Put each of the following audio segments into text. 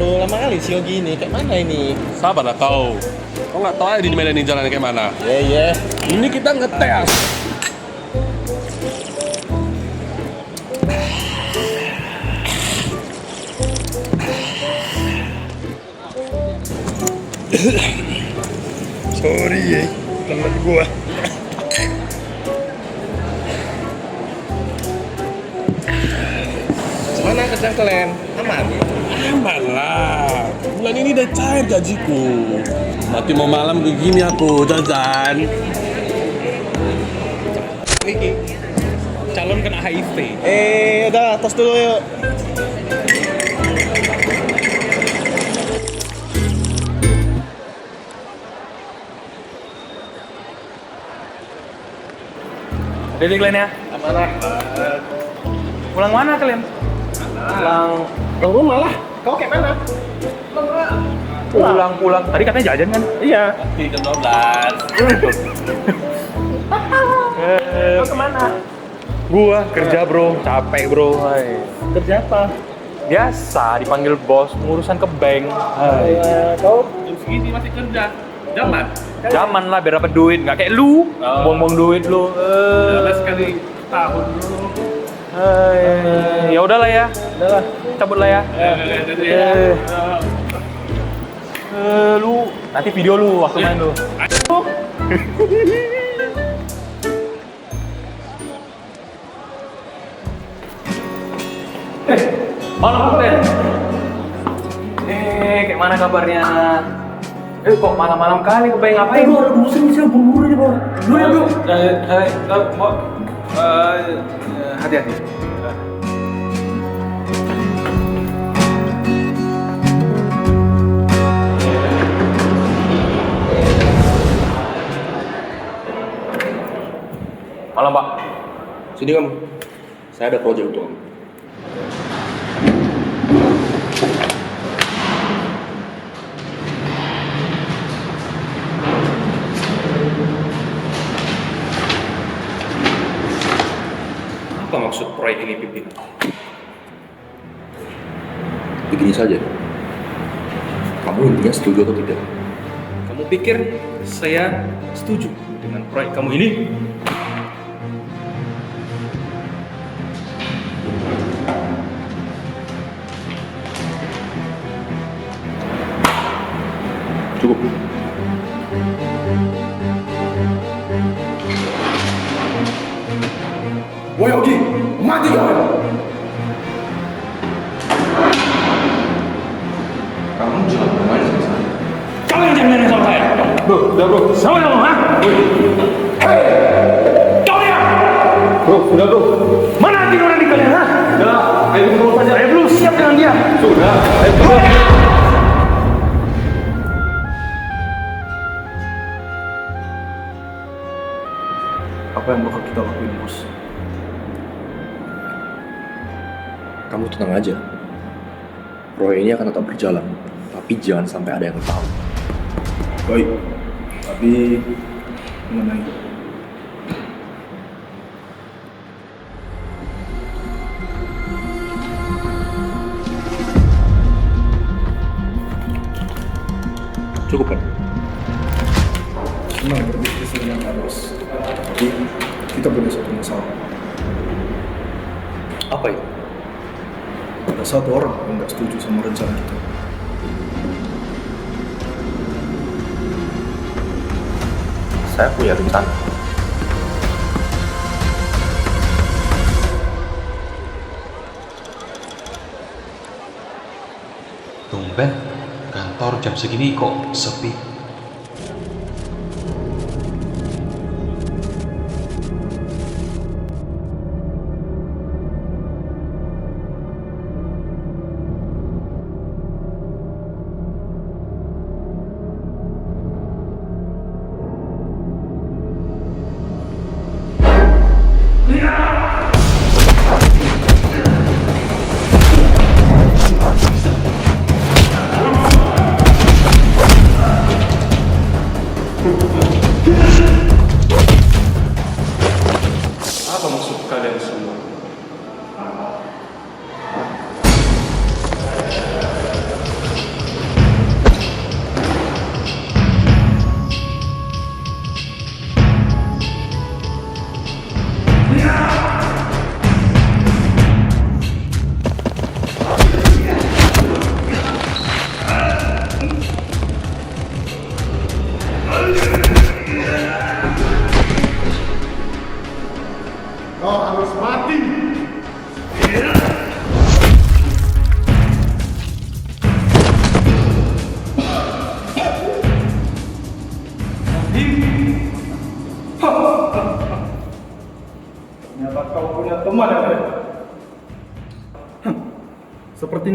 Baru lama kali sih gini, kayak mana ini? Sabar lah kau. Kau nggak tahu ya di Medan ini jalan kayak mana. Iya. Ini kita ngetes. Sorry ya, temen gua. Gimana kerjaan kalian? Aman? Aman lah. Bulan ini udah cair gajiku. Mati mau malam begini aku jajan. Iki calon kena HIV. Udah, tos dulu yuk. Jadi kalian ya? Amanah. Pulang mana kalian? Pulang rumah lah. Kau kayak mana? Pulang. Tadi katanya jajan kan? Iya. Di jam 12. Kau kemana? Gua kerja bro, capek bro. Hai. Kerja apa? Biasa dipanggil bos, urusan ke bank. Hai. Kau? Jam segini masih kerja. Jaman. Zaman lah biar dapat duit, nggak kayak lu, buang-buang duit lu. Sekali tahun dulu. Ya udahlah ya, Udahlah. cabut lah ya. Lu nanti video lu waktu main lu. Malam Ben. Kayak mana kabarnya? Kok malam-malam kali ke Bank ngapain? Bro, ada musim bisa buru-buru nih, Bro. Dulu ya, Bro. Hati-hati. Malam, Pak. Sini kamu. Saya ada project untuk kamu. Apa maksud proyek ini, Pipin? Begini saja, kamu intinya setuju atau tidak? Kamu pikir saya setuju dengan proyek kamu ini? Cukup. Woi Ogi, mati kau! Kamu jangan bermain sama saya. Kamu yang jangan sama saya. Bro, udah bro. Sama kamu, ha? Hei! Kau ya! Bro, sudah bro. Mana hati nurani kalian, ha? Sudah, ayo dulu saja. Ayo belum siap dengan dia. Sudah, ayo dulu. Apa yang bakal kita lakuin, bos? Kamu tenang aja. Proyek ini akan tetap berjalan, tapi jangan sampai ada yang tahu. Baik, tapi mengenai cukup kan? Senang berbisnis dengan Pak Bos. Tapi kita punya satu masalah. Apa itu? Ada satu orang yang nggak setuju sama rencana kita. Saya punya rencana. Tumben, kantor jam segini kok sepi.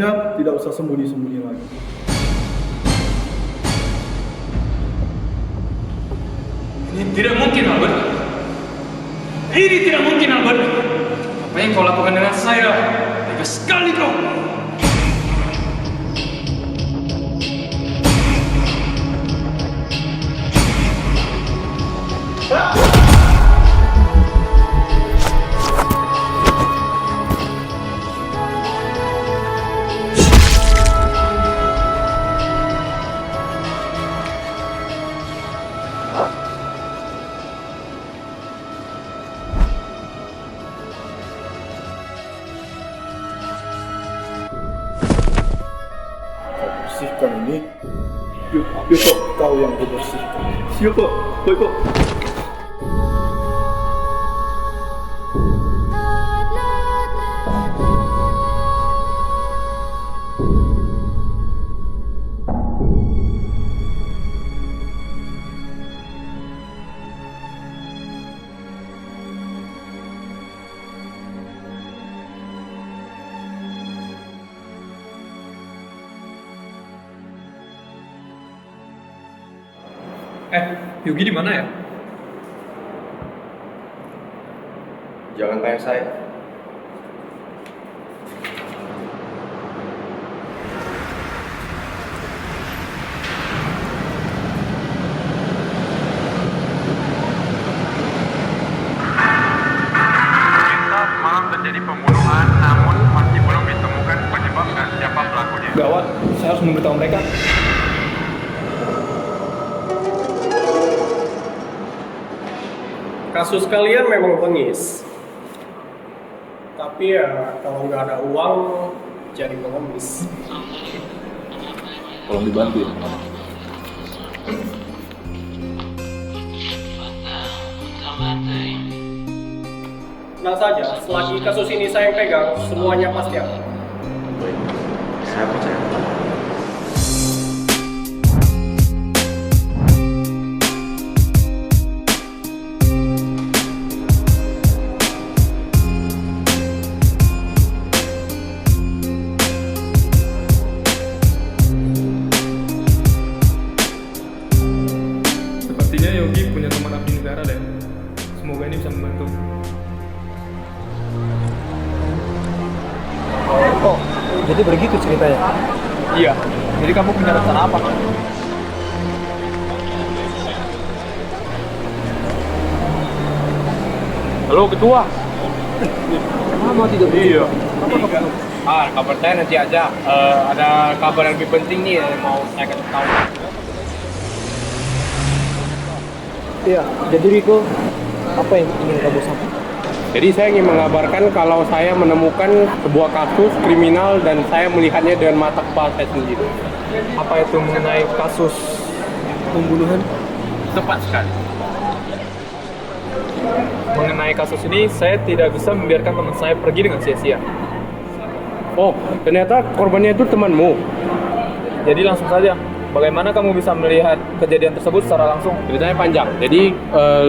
ingat, tidak usah sembunyi-sembunyi lagi. Ini tidak mungkin, Albert. Ini tidak mungkin, Albert. Apa yang kau lakukan dengan saya? Tega sekali kau. Bersihkan ini. Yuk kok, kau yang bersihkan. Siap kok, baik kok. Yugi di mana ya? Jangan tanya saya. Semalam terjadi pembunuhan, namun masih belum ditemukan penyebab dan siapa pelakunya. Gawat, saya harus memberitahu mereka. Kasus kalian memang bengis. Tapi ya kalau nggak ada uang jadi pengemis. Tolong dibantu ya. Tenang saja, selagi kasus ini saya yang pegang, semuanya pasti aman. Baik, saya percaya. Sepertinya Yogi punya teman abdi negara deh. Semoga ini bisa membantu. Oh, jadi begitu ceritanya? Iya. Jadi kamu punya rencana apa? Halo ketua. Lama tidak Iya. Kabar saya nanti aja. Ada kabar yang lebih penting nih yang mau saya kasih tahu. Iya, jadi Riko, apa yang ingin kamu sampaikan? Jadi saya ingin mengabarkan kalau saya menemukan sebuah kasus kriminal dan saya melihatnya dengan mata kepala saya sendiri. Apa itu mengenai kasus pembunuhan? Tepat sekali. Mengenai kasus ini, saya tidak bisa membiarkan teman saya pergi dengan sia-sia. Oh, ternyata korbannya itu temanmu. Jadi langsung saja, bagaimana kamu bisa melihat kejadian tersebut secara langsung? Ceritanya panjang, jadi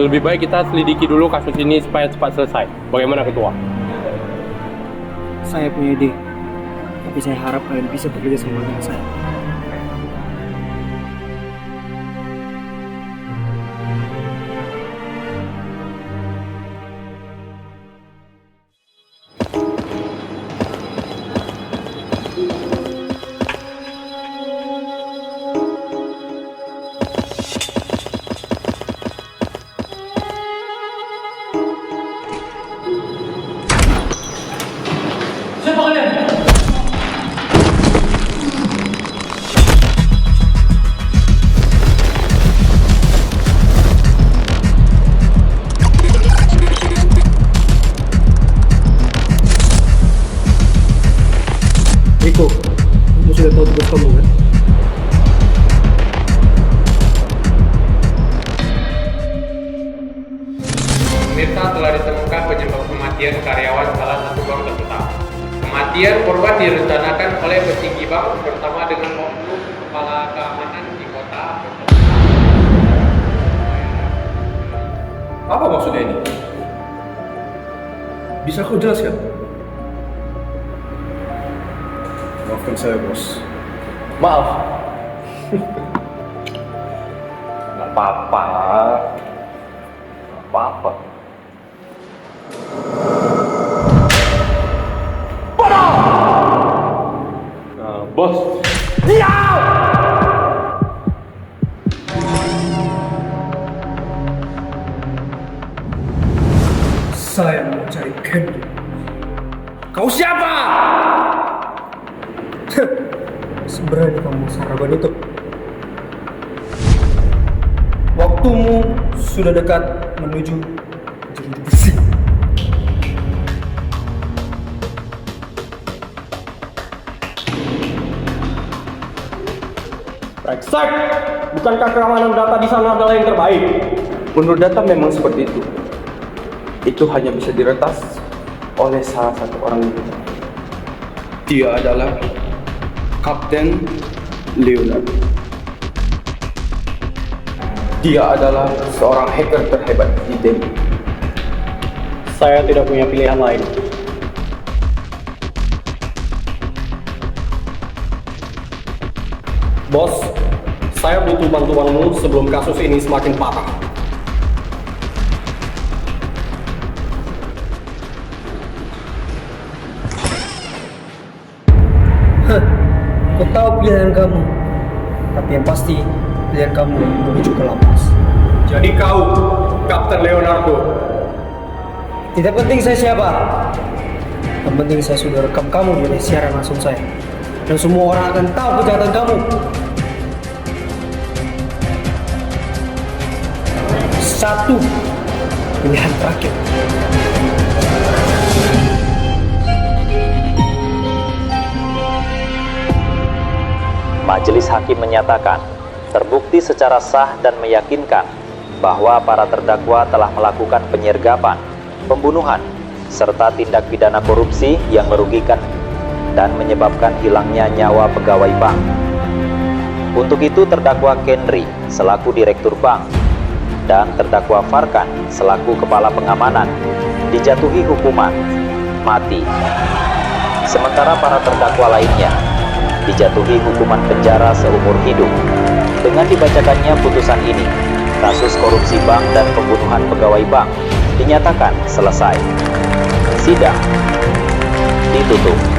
lebih baik kita selidiki dulu kasus ini supaya cepat selesai. Bagaimana ketua? Saya punya ide, tapi saya harap kalian bisa bekerja sama dengan saya. Riko, kamu sudah tahu tugas kamu kan? Pemirsa, telah ditemukan penyebab kematian karyawan salah satu bank tersebut. Kematian korban direncanakan oleh petinggi bank bersama dengan oknum kepala keamanan di kota. Apa maksudnya ini? Bisa kau jelaskan? Maafkan saya, bos. Maaf. Gak apa-apa. Gak apa-apa. Bos, Saya mau cari Candy. kau siapa? Seberani kamu saraban itu. Waktumu sudah dekat menuju jeruji besi. Brengsek! Bukankah keamanan data di sana adalah yang terbaik? Menurut data memang seperti itu. Itu hanya bisa diretas oleh salah satu orang itu. Dia adalah Kapten Leonardo. Dia adalah seorang hacker terhebat di Delhi. Saya tidak punya pilihan lain. Bos, saya butuh bantuanmu sebelum kasus ini semakin parah. Aku tahu pilihan kamu, tapi yang pasti pilihan kamu menuju ke lapas. Jadi kau, Kapten Leonardo. Tidak penting saya siapa. Yang penting saya sudah rekam kamu dari siaran langsung saya. Dan semua orang akan tahu kejahatan kamu. Satu pilihan terakhir. Majelis Hakim menyatakan, terbukti secara sah dan meyakinkan bahwa para terdakwa telah melakukan penyergapan, pembunuhan, serta tindak pidana korupsi yang merugikan dan menyebabkan hilangnya nyawa pegawai bank. Untuk itu terdakwa Kenry selaku direktur bank dan terdakwa Farkan selaku kepala pengamanan dijatuhi hukuman mati. Sementara para terdakwa lainnya dijatuhi hukuman penjara seumur hidup. Dengan dibacakannya putusan ini, kasus korupsi bank dan pembunuhan pegawai bank dinyatakan selesai. Sidang ditutup.